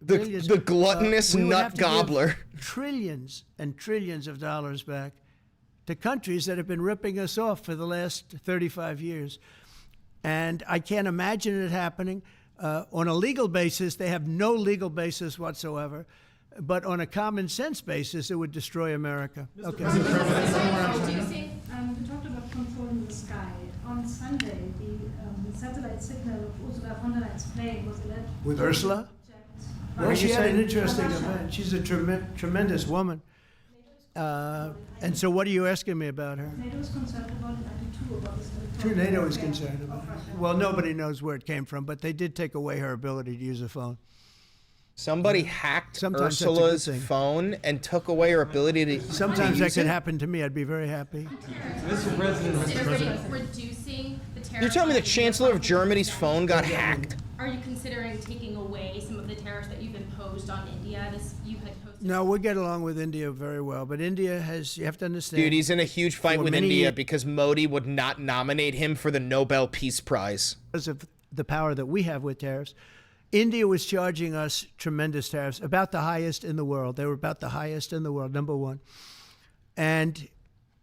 billions. The gluttonous nut gobbler. Trillions and trillions of dollars back to countries that have been ripping us off for the last 35 years. And I can't imagine it happening. On a legal basis, they have no legal basis whatsoever. But on a common sense basis, it would destroy America. Okay. We talked about controlling the sky. On Sunday, the satellite signal of Ursula von der Leyen's plane was alleged. With Ursula? Well, she had an interesting event. She's a tremendous woman. And so what are you asking me about her? NATO is concerned about it. I do too, about this. True, NATO is concerned about it. Well, nobody knows where it came from, but they did take away her ability to use a phone. Somebody hacked Ursula's phone and took away her ability to Sometimes that could happen to me. I'd be very happy. Mr. President, reducing the tariffs. You're telling me the Chancellor of Germany's phone got hacked? Are you considering taking away some of the tariffs that you've imposed on India? No, we get along with India very well, but India you have to understand. Dude, he's in a huge fight with India because Modi would not nominate him for the Nobel Peace Prize. Because of the power that we have with tariffs. India was charging us tremendous tariffs, about the highest in the world. They were about the highest in the world, number one. And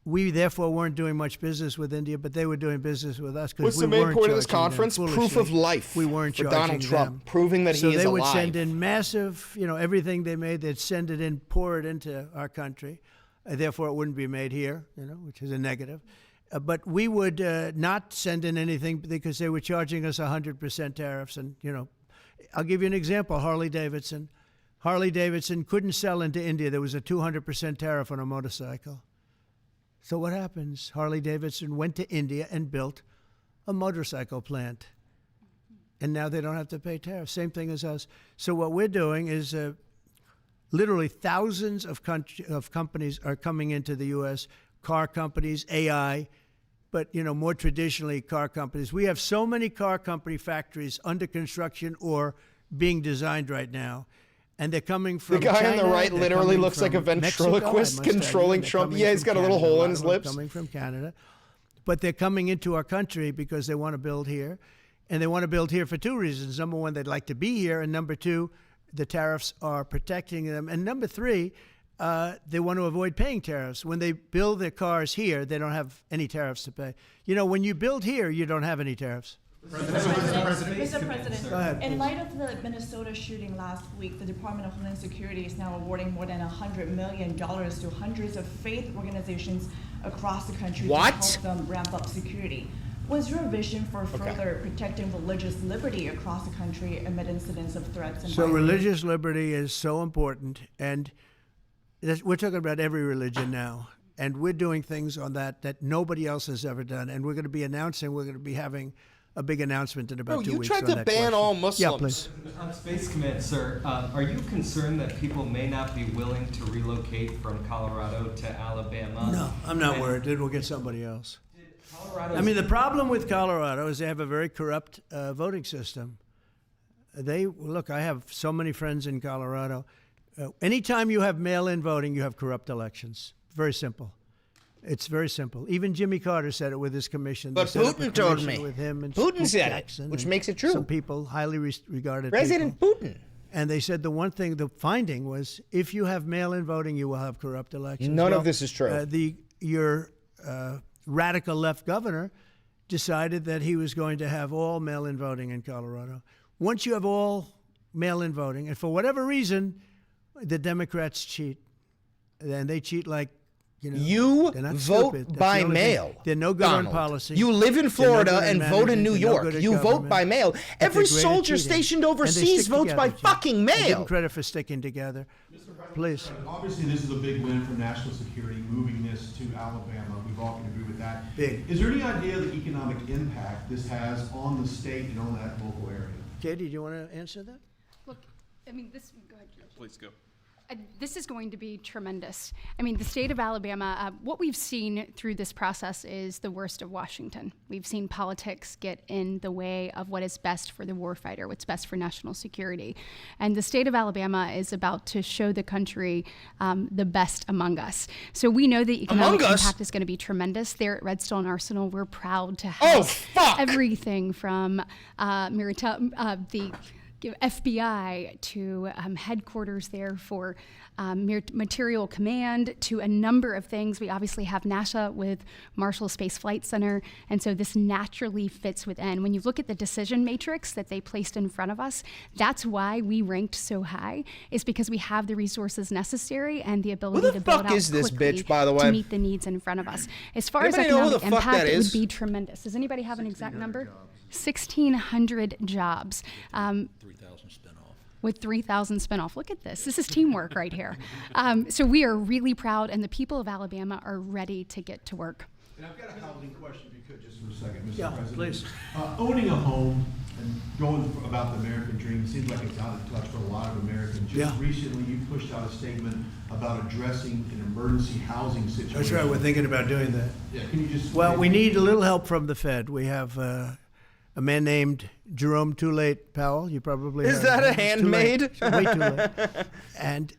we therefore weren't doing much business with India, but they were doing business with us because we weren't charging them. What's the main point of this conference? Proof of life. We weren't for charging Donald Trump, them. proving that he is alive. So they would send in massive, everything they made, they'd send it in, pour it into our country. Therefore, it wouldn't be made here, which is a negative. But we would not send in anything because they were charging us 100% tariffs. And, I'll give you an example. Harley Davidson. Harley Davidson couldn't sell into India. There was a 200% tariff on a motorcycle. So what happens? Harley Davidson went to India and built a motorcycle plant. And now they don't have to pay tariffs. Same thing as us. So what we're doing is literally thousands of companies are coming into the U.S., car companies, AI, but more traditionally car companies. We have so many car company factories under construction or being designed right now. And they're coming from The guy China, on the right they're literally coming looks like a from Mexico, ventriloquist I must controlling add. Trump. They're Yeah, he's coming got a little from hole Canada. in his A lot of lips. them coming from Canada. But they're coming into our country because they want to build here. And they want to build here for two reasons. Number one, they'd like to be here. And number two, the tariffs are protecting them. And number three, they want to avoid paying tariffs. When they build their cars here, they don't have any tariffs to pay. When you build here, you don't have any tariffs. Mr. President, Go ahead, in please. light of the Minnesota shooting last week, the Department of Homeland Security is now awarding more than $100 million to hundreds of faith organizations across the country to help them ramp up security. What's your vision for further protecting religious liberty across the country amid incidents of threats and So violence? religious liberty is so important, and we're talking about every religion now, and we're doing things on that nobody else has ever done, and we're going to be having a big announcement in about 2 you weeks. tried on to that ban question. all Muslims. Yeah, please. On Space Command, sir, are you concerned that people may not be willing to relocate from Colorado to Alabama? No, I'm not worried. It will get somebody else. Colorado's The problem with Colorado is they have a very corrupt voting system. I have so many friends in Colorado. Anytime you have mail-in voting, you have corrupt elections. Very simple. It's very simple. Even Jimmy Carter said it with his commission. But They set up a Putin told commission me. with him and Putin said Jackson it, which and makes it true. Some people, highly regarded President people. Putin. And they said the finding was, if you have mail-in voting, you will have corrupt elections. None of this is true. Your radical left governor decided that he was going to have all mail-in voting in Colorado. Once you have all mail-in voting, and for whatever reason, the Democrats cheat, and they cheat like, you they're not vote stupid. That's by the only thing. mail. They're no good Donald. on policy. You live in They're no Florida good and at vote in management. New They're no York. good at You vote government. by mail. But Every they're great at soldier cheating. stationed And they overseas stick votes by together, Jim. fucking I give them mail. credit for sticking together. Please. Obviously, this is a big win for national security, moving this to Alabama. We've all can agree with that. Big. Is there any idea of the economic impact this has on the state and on that local area? Katie, do you want to answer that? Look, this. Go ahead, George. Please go. This is going to be tremendous. The state of Alabama, what we've seen through this process is the worst of Washington. We've seen politics get in the way of what is best for the warfighter, what's best for national security. And the state of Alabama is about to show the country the best among us. So we know the economic impact is going to be tremendous. There at Redstone Arsenal, we're proud to have everything from the FBI to headquarters there for material command to a number of things. We obviously have NASA with Marshall Space Flight Center, and so this naturally fits within. When you look at the decision matrix that they placed in front of us, that's why we ranked so high, is because we have the resources necessary and the ability to build out is this quickly bitch, by the way? to meet the needs in front of us. As far as Anybody know who economic the fuck impact, that it would is? be tremendous. Does anybody have an exact number? 1,600 jobs. 3,000 spinoff. With 3,000 spinoff. Look at this. This is teamwork right here. So we are really proud, and the people of Alabama are ready to get to work. And I've got a housing question, if you could, just for a second, Mr. Yeah, President. please. Owning a home and going about the American dream seems like it's out of touch for a lot of Americans. Just recently, you pushed out a statement about addressing an emergency housing situation. That's right. We're thinking about doing that. Yeah, can you just... Well, we need a little help from the Fed. We have a man named Jerome Too Late Powell. You probably Is heard that of a him. It's handmaid? Too late. Way too late. And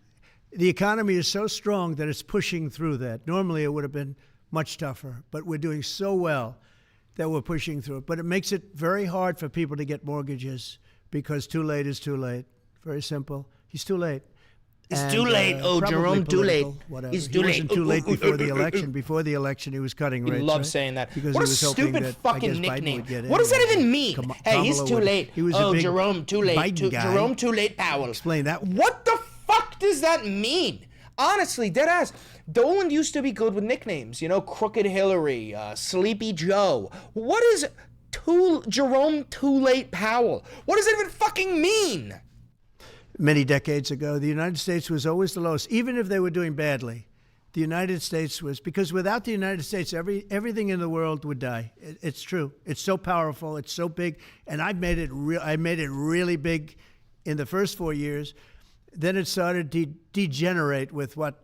the economy is so strong that it's pushing through that. Normally, it would have been much tougher, but we're doing so well that we're pushing through it. But it makes it very hard for people to get mortgages because too late is too late. Very simple. He's too late. It's too late. Oh, probably Jerome, too late. Whatever. He's He too wasn't late. too late before the election. Before the election, he was cutting He rates. loves right? saying that. Because What he a was hoping stupid that, fucking I guess, Biden nickname. would get in What does that anyway. even mean? Hey, he's Kamala too would. late. He was a Oh, big Jerome, too late. Biden guy. Jerome, too late, Powell. Explain that. What the fuck does that mean? Honestly, deadass. Dolan used to be good with nicknames. Crooked Hillary, Sleepy Joe. What is Jerome Too Late Powell? What does it even fucking mean? Many decades ago, the United States was always the lowest, even if they were doing badly. The United States was, because without the United States, everything in the world would die. It's true. It's so powerful. It's so big, and I made it really big in the first 4 years. Then it started to degenerate with what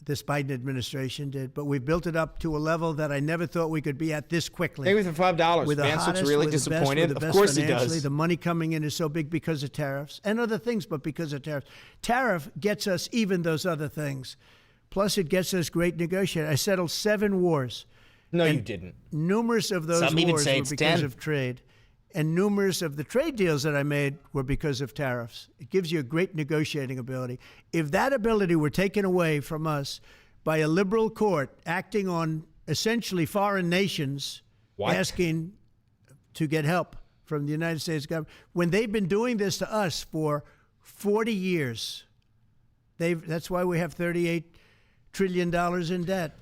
this Biden administration did, but we've built it up to a level that I never thought we could be at this quickly. Maybe for $5. With the Vance looks hottest, really we're the best, disappointed. we're the Of best course he financially. does. The money coming in is so big because of tariffs and other things, but because of tariffs. Tariff gets us even those other things. Plus, it gets us great negotiating. I settled 7 wars. No, you didn't. Numerous of those Some even wars say were it's because 10. of trade. And numerous of the trade deals that I made were because of tariffs. It gives you a great negotiating ability. If that ability were taken away from us by a liberal court acting on essentially foreign nations asking to get help from the United States government, when they've been doing this to us for 40 years, that's why we have $38 trillion in debt.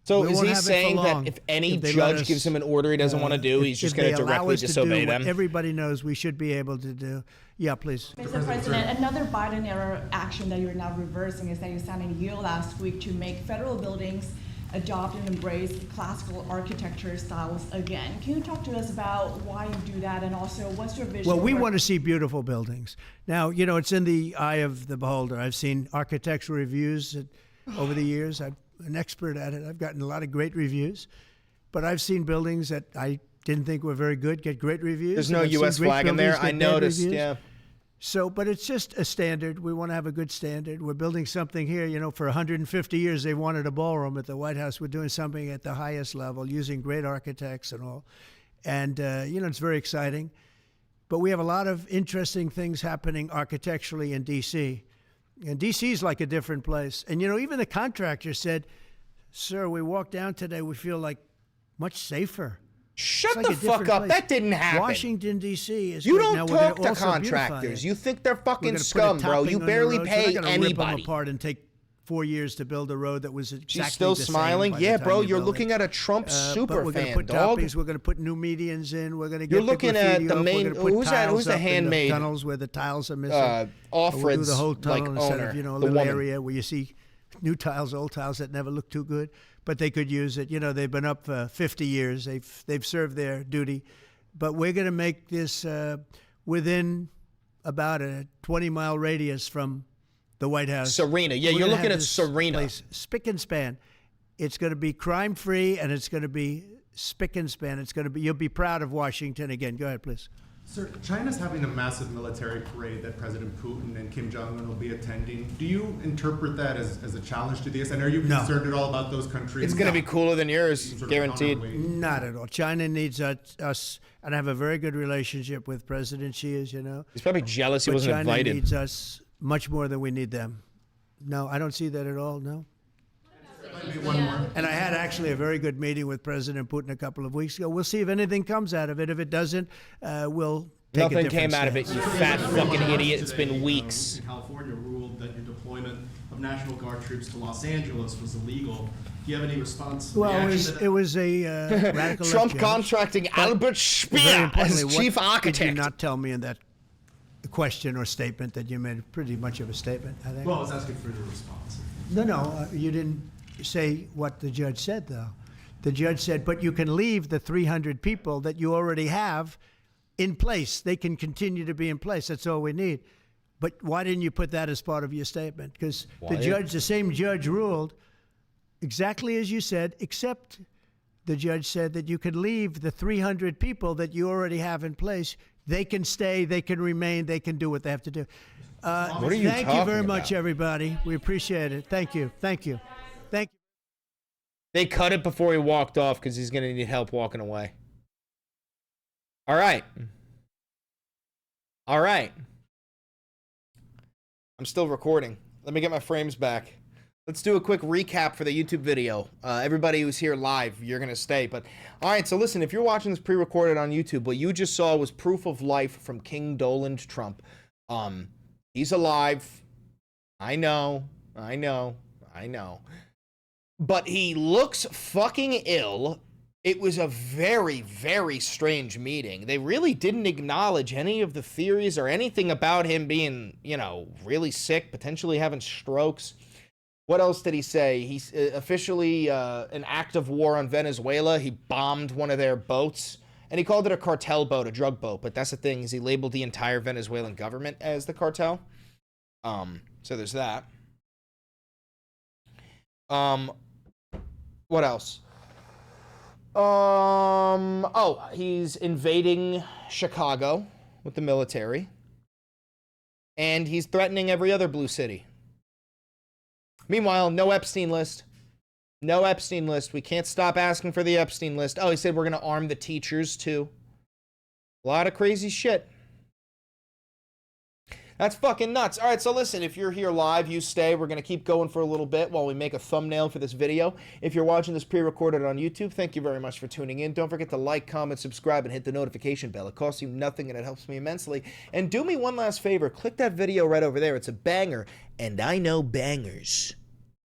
So We is won't he have it for saying that long if any if they let judge us, gives him an order he doesn't want to do, he's just going to directly disobey them? Everybody knows we should be able to do. Yeah, please. Mr. President, another Biden-era action that you're now reversing is that you signed a deal last week to make federal buildings adopt and embrace classical architecture styles again. Can you talk to us about why you do that, and also what's your vision? Well, we want to see beautiful buildings. Now, you know, it's in the eye of the beholder. I've seen architectural reviews over the years. I'm an expert at it. I've gotten a lot of great reviews, but I've seen buildings that I didn't think were very good get great reviews. There's no U.S. flag in there. I noticed, yeah. So, but it's just a standard. We want to have a good standard. We're building something here. You know, for 150 years, they wanted a ballroom at the White House. We're doing something at the highest level, using great architects and all. And, you know, it's very exciting. But we have a lot of interesting things happening architecturally in D.C. And D.C. is like a different place. And, you know, even the contractor said, sir, we walked down today, we feel like much safer. Shut It's like the a fuck different up. place. That didn't happen. Washington, D.C. is You great. don't Now, we're gonna talk to also beautify contractors. it. You think they're We're fucking gonna put a scum, bro. topping You on the barely roads. pay We're not gonna rip them anybody. apart and take 4 years to build a road that was exactly She's still the same smiling. by the Yeah, time bro, you you're build looking it. at a Trump But super we're gonna fan, put dog. toppings. We're going to put new medians in. We're going to get You're looking at graffiti the off. main- We're going to put who's that- tiles who's the up in handmade, tunnels where the tiles are missing. We'll do Alfred's, the whole tunnel like, instead owner, of, you know, a the little woman. area where you see new tiles, old tiles that never look too good, but they could use it. You know, they've been up for 50 years. They've served their duty. But we're going to make this within about a 20-mile radius from the White House. Serena. Yeah, We're you're gonna looking have at this Serena. place spick and span. It's going to be crime-free, and it's going to be spick and span. It's going to be. You'll be proud of Washington again. Go ahead, please. Sir, China's having a massive military parade that President Putin and Kim Jong-un will be attending. Do you interpret that as a challenge to this? And are you No. concerned at all about those countries? It's going to be cooler than yours, Sort of guaranteed. counterweight? Not at all. China needs us, and I have a very good relationship with President Xi, as you know. He's probably jealous he But wasn't China invited. needs us much more than we need them. No, I don't see that at all, no. And I had actually a very good meeting with President Putin a couple of weeks ago. We'll see if anything comes out of it. If it doesn't, we'll take a Nothing different came out of it, stance. you fat fucking idiot. It's been weeks. California ruled that your deployment of National Guard troops to Los Angeles was illegal. Do you have any response? Well, reaction to that? it was a radical Trump left judge. contracting But Albert very Speer importantly, as chief What did architect. you not tell me in that question or statement that you made pretty much of a statement, I think? Well, I was asking for your response. No, you didn't say what the judge said, though. The judge said, but you can leave the 300 people that you already have in place. They can continue to be in place. That's all we need. But why didn't you put that as part of your statement? Because the same judge ruled exactly as you said, except the judge said that you can leave the 300 people that you already have in place. They can stay, they can remain, they can do what they have to do. What are you Thank you talking very about? much, everybody. We appreciate it. Thank you. Thank you. Thank you. They cut it before he walked off because he's going to need help walking away. All right. All right. I'm still recording. Let me get my frames back. Let's do a quick recap for the YouTube video. Everybody who's here live, you're going to stay. But all right, so listen, if you're watching this pre-recorded on YouTube, what you just saw was proof of life from King Doland Trump. He's alive. I know. But he looks fucking ill. It was a very, very strange meeting. They really didn't acknowledge any of the theories or anything about him being, you know, really sick, potentially having strokes. What else did he say? He's officially an act of war on Venezuela. He bombed one of their boats, and he called it a cartel boat, a drug boat. But that's the thing, is he labeled the entire Venezuelan government as the cartel. So there's that. What else? He's invading Chicago with the military. And he's threatening every other blue city. Meanwhile, no Epstein list. No Epstein list. We can't stop asking for the Epstein list. Oh, he said we're going to arm the teachers, too. A lot of crazy shit. That's fucking nuts. All right, so listen, if you're here live, you stay. We're going to keep going for a little bit while we make a thumbnail for this video. If you're watching this pre-recorded on YouTube, thank you very much for tuning in. Don't forget to like, comment, subscribe, and hit the notification bell. It costs you nothing, and it helps me immensely. And do me one last favor. Click that video right over there. It's a banger, and I know bangers.